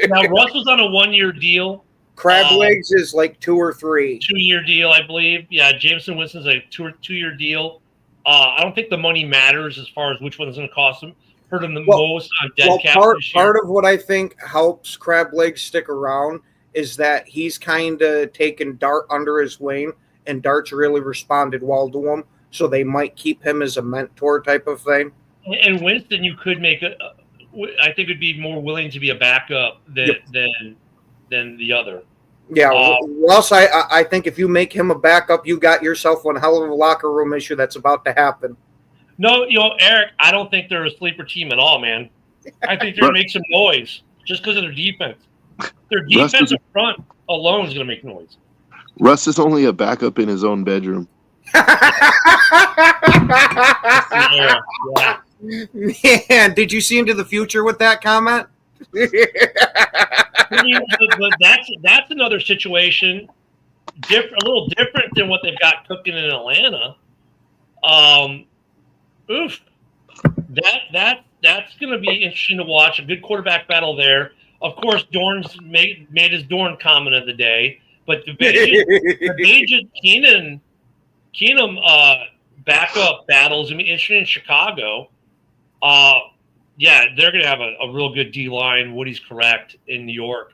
Now, Russell's on a 1-year deal. Crab Legs is like 2 or 3. 2-year deal, I believe. Yeah, Jameson Winston's a 2-year deal. I don't think the money matters as far as which one's going to cost him. Hurt him the most on dead cap this year. Part of what I think helps Crab Legs stick around is that he's kind of taken Dart under his wing, and Dart's really responded well to him, so they might keep him as a mentor type of thing. And Winston, you could make I think would be more willing to be a backup than the other. Yeah, Russ, I think if you make him a backup, you got yourself one hell of a locker room issue that's about to happen. No, Eric, I don't think they're a sleeper team at all, man. I think they're going to make some noise just because of their defense. Their defense up front alone is going to make noise. Russ is only a backup in his own bedroom. Yeah. Man, did you see into the future with that comment? I mean, but that's another situation, a little different than what they've got cooking in Atlanta. That's going to be interesting to watch. A good quarterback battle there. Of course, Dorn's made his Dorn comment of the day, but the Bagent Keenum backup battles. I mean, interesting in Chicago. Yeah, they're going to have a real good D line. Woody's correct in New York.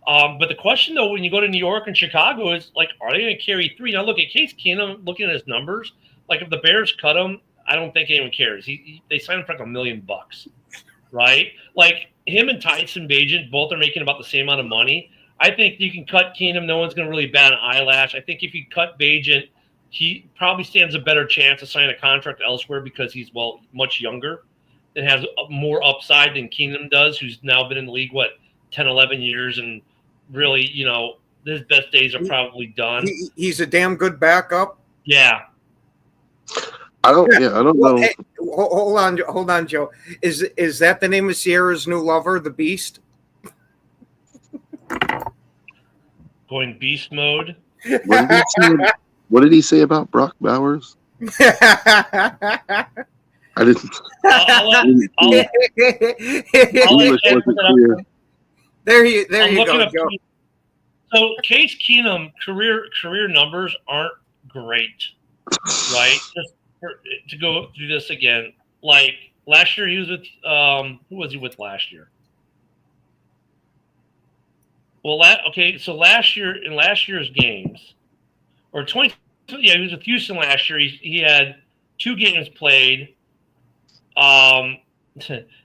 But the question, though, when you go to New York and Chicago is, like, are they going to carry 3? Now, look at Case Keenum, looking at his numbers. Like, if the Bears cut him, I don't think anyone cares. They signed him for like $1 million, right? Like, him and Tyson Bagent both are making about the same amount of money. I think you can cut Keenum. No one's going to really bat an eyelash. I think if you cut Bagent, he probably stands a better chance of signing a contract elsewhere because he's, well, much younger and has more upside than Keenum does, who's now been in the league, 10, 11 years, and really, his best days are probably done. He's a damn good backup. Yeah. I don't know. Hey, hold on, Joe. Is that the name of Sierra's new lover, the Beast? Going beast mode. What did he say about Brock Bowers? I didn't. There you go, Joe. So Case Keenum career numbers aren't great, right? Just to go through this again, like last year he was with who was he with last year? Well, so last year's games, or he was with Houston last year. He had 2 games played.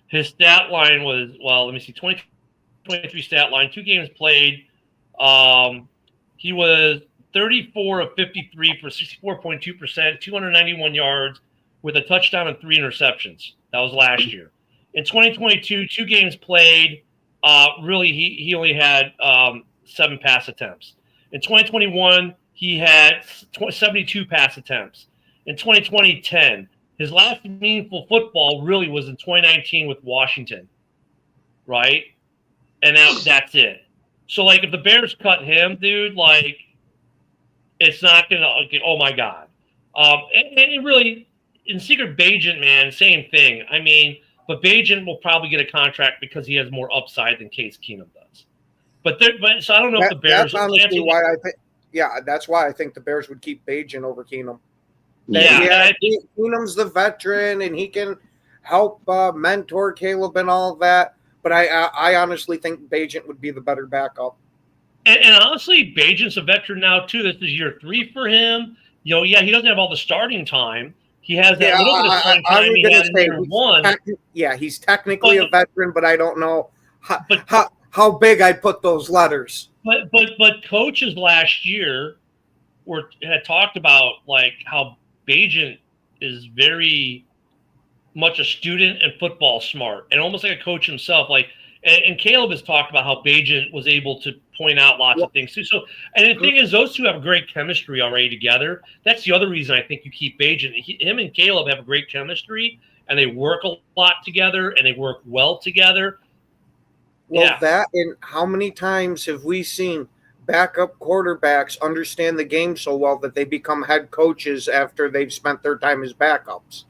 His stat line was, let me see, 23 stat line, 2 games played. He was 34 of 53 for 64.2%, 291 yards with a touchdown and 3 interceptions. That was last year. In 2022, 2 games played. Really, he only had 7 pass attempts. In 2021, he had 72 pass attempts. In 2020, 10. His last meaningful football really was in 2019 with Washington, right? And now that's it. So, like, if the Bears cut him, dude, like, it's not going to – oh, my God. And really, in Secret Bagent, man, same thing. I mean, but Bagent will probably get a contract because he has more upside than Case Keenum does. So I don't know if the Bears – That's honestly why I think – yeah, that's why I think the Bears would keep Bagent over Keenum. Keenum's the veteran, and he can help mentor Caleb and all of that. But I honestly think Bagent would be the better backup. And honestly, Bagent's a veteran now, too. This is year 3 for him. He doesn't have all the starting time. He has that little bit of starting time he had in year 1. He's technically a veteran, but I don't know how big I'd put those letters. But coaches last year had talked about, like, how Bagent is very much a student and football smart and almost like a coach himself. Like, and Caleb has talked about how Bagent was able to point out lots of things too. So, and the thing is, those two have great chemistry already together. That's the other reason I think you keep Bagent. Him and Caleb have great chemistry, and they work a lot together, and they work well together. Well, that, and how many times have we seen backup quarterbacks understand the game so well that they become head coaches after they've spent their time as backups?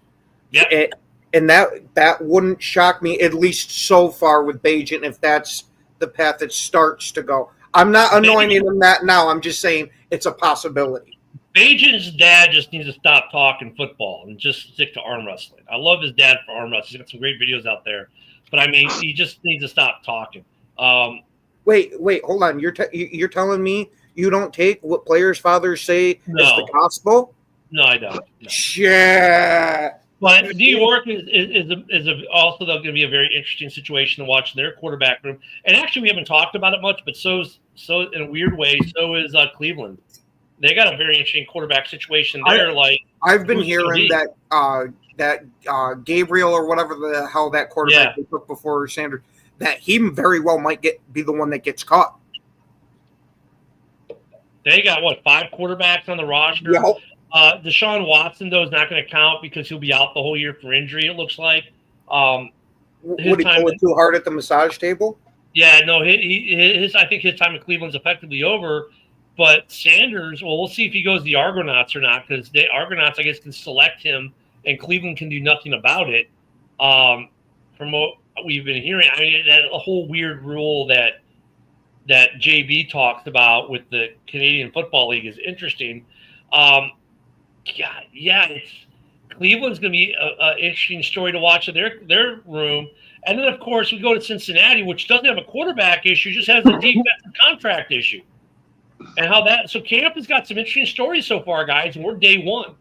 Yeah. And that wouldn't shock me, at least so far with Bagent, if that's the path it starts to go. I'm not anointing him that now. I'm just saying it's a possibility. Bagent's dad just needs to stop talking football and just stick to arm wrestling. I love his dad for arm wrestling. He's got some great videos out there. But, I mean, he just needs to stop talking. Wait, hold on. You're telling me you don't take what players' fathers say as the gospel? No, I don't. No. Shit. But New York is also going to be a very interesting situation to watch in their quarterback room. And actually, we haven't talked about it much, but so in a weird way, so is Cleveland. They got a very interesting quarterback situation there. I've been hearing that Gabriel or whatever the hell that quarterback they took before Sanders, that he very well might be the one that gets caught. They got 5 quarterbacks on the roster. Yep. Deshaun Watson, though, is not going to count because he'll be out the whole year for injury, it looks like. Would he pull it too hard at the massage table? Yeah, no, I think his time in Cleveland's effectively over. But Sanders, well, we'll see if he goes the Argonauts or not, because the Argonauts, I guess, can select him, and Cleveland can do nothing about it. From what we've been hearing, I mean, that a whole weird rule that JB talks about with the Canadian Football League is interesting. Cleveland's going to be an interesting story to watch in their room. And then, of course, we go to Cincinnati, which doesn't have a quarterback issue, just has a defensive contract issue. And how that – so camp has got some interesting stories so far, guys, and we're day one.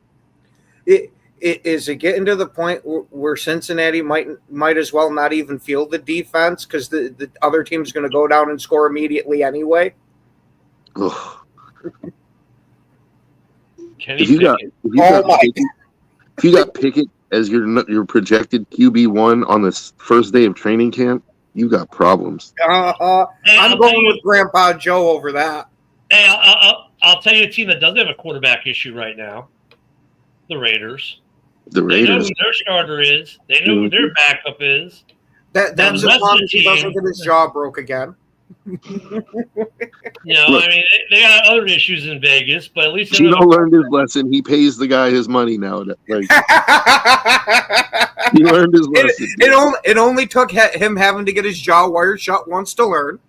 Is it getting to the point where Cincinnati might as well not even field the defense because the other team's going to go down and score immediately anyway? If you got Pickett as your projected QB1 on the first day of training camp, you got problems. I'm going with Grandpa Joe over that. Hey, I'll tell you a team that doesn't have a quarterback issue right now. The Raiders. They know who their starter is. They know who their backup is. That's as long as he doesn't get his jaw broke again. I mean, they got other issues in Vegas, but at least Gino learned his lesson. He pays the guy his money now. Like, he learned his lesson. It only took him having to get his jaw wired shut once to learn.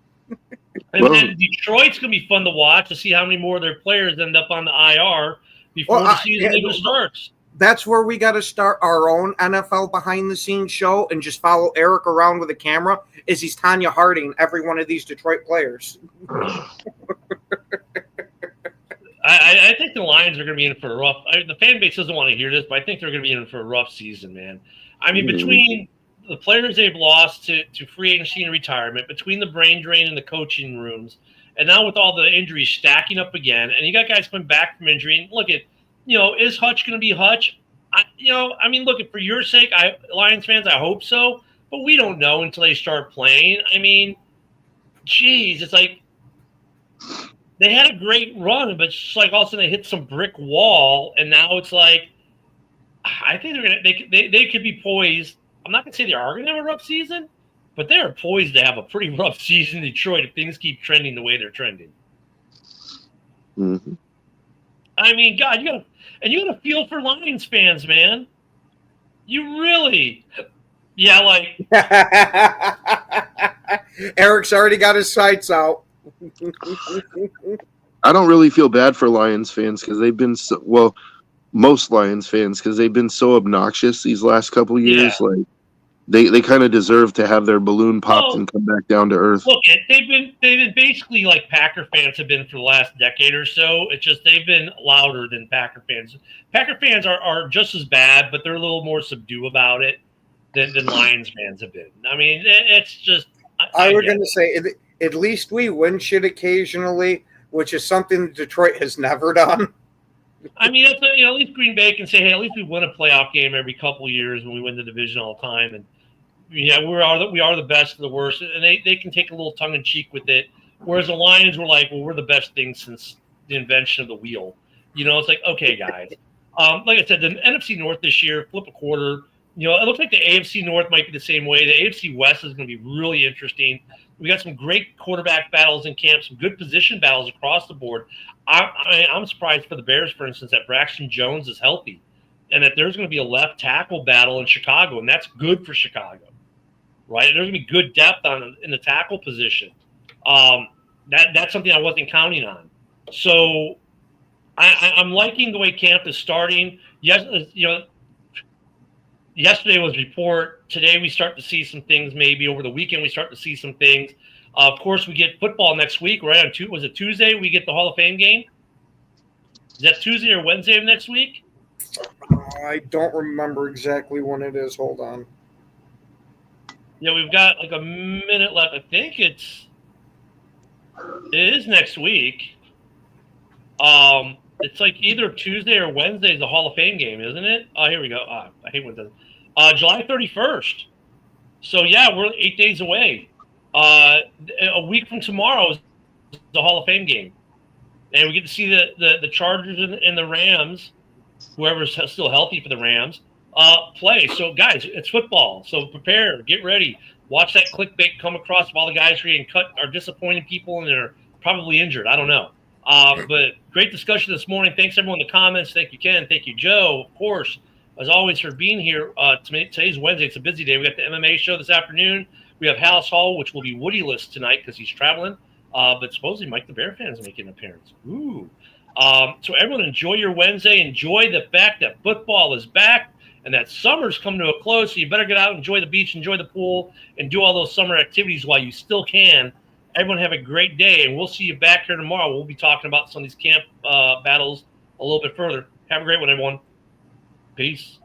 And then Detroit's going to be fun to watch to see how many more of their players end up on the IR before the season even starts. That's where we got to start our own NFL behind-the-scenes show and just follow Eric around with a camera as he's Tanya Harding every one of these Detroit players. I think the Lions are going to be in for a rough – the fan base doesn't want to hear this, but I think they're going to be in for a rough season, man. I mean, between the players they've lost to free agency and retirement, between the brain drain in the coaching rooms, and now with all the injuries stacking up again, and you got guys coming back from injury, and look at – is Hutch going to be Hutch? Look, for your sake, Lions fans, I hope so. But we don't know until they start playing. I mean, geez, it's like they had a great run, but it's just like all of a sudden they hit some brick wall, and now it's like I think they could be poised. I'm not going to say they are going to have a rough season, but they are poised to have a pretty rough season in Detroit if things keep trending the way they're trending. Mm-hmm. I mean, God, you got to feel for Lions fans, man. You really, Eric's already got his sights out. I don't really feel bad for Lions fans because they've been most Lions fans because they've been so obnoxious these last couple of years. Yeah. Like they kind of deserve to have their balloon popped and come back down to earth. Look, they've been basically like Packer fans have been for the last decade or so. It's just they've been louder than Packer fans. Packer fans are just as bad, but they're a little more subdued about it than Lions fans have been. I mean, it's just. I was going to say, at least we win shit occasionally, which is something Detroit has never done. I mean, at least Green Bay can say, hey, at least we win a playoff game every couple of years when we win the division all the time. And we are the best of the worst, and they can take a little tongue in cheek with it. Whereas the Lions were like, well, we're the best thing since the invention of the wheel. It's like, okay, guys. Like I said, the NFC North this year, flip a quarter. It looks like the AFC North might be the same way. The AFC West is going to be really interesting. We got some great quarterback battles in camp, some good position battles across the board. I'm surprised for the Bears, for instance, that Braxton Jones is healthy and that there's going to be a left tackle battle in Chicago, and that's good for Chicago, right? There's going to be good depth in the tackle position. That's something I wasn't counting on. So I'm liking the way camp is starting. Yes, yesterday was report. Today we start to see some things. Maybe over the weekend we start to see some things. Of course, we get football next week, right? Was it Tuesday we get the Hall of Fame game? Is that Tuesday or Wednesday of next week? I don't remember exactly when it is. Hold on. Yeah, we've got like a minute left. I think it is next week. It's like either Tuesday or Wednesday is the Hall of Fame game, isn't it? Oh, here we go. I hate when it doesn't. July 31st. So, yeah, we're 8 days away. A week from tomorrow is the Hall of Fame game. And we get to see the Chargers and the Rams, whoever's still healthy for the Rams, play. So, guys, it's football. So prepare. Get ready. Watch that clickbait come across of all the guys who are getting cut are disappointing people and they're probably injured. I don't know. But great discussion this morning. Thanks, everyone, in the comments. Thank you, Ken. Thank you, Joe, of course, as always, for being here. Today's Wednesday. It's a busy day. We got the MMA show this afternoon. We have House Hall, which will be Woody-less tonight because he's traveling. But supposedly Mike the Bear fan is making an appearance. Ooh. So everyone enjoy your Wednesday. Enjoy the fact that football is back. and that summer's coming to a close, so you better get out, enjoy the beach, enjoy the pool, and do all those summer activities while you still can. Everyone have a great day, and we'll see you back here tomorrow. We'll be talking about some of these camp battles a little bit further. Have a great one, everyone. Peace.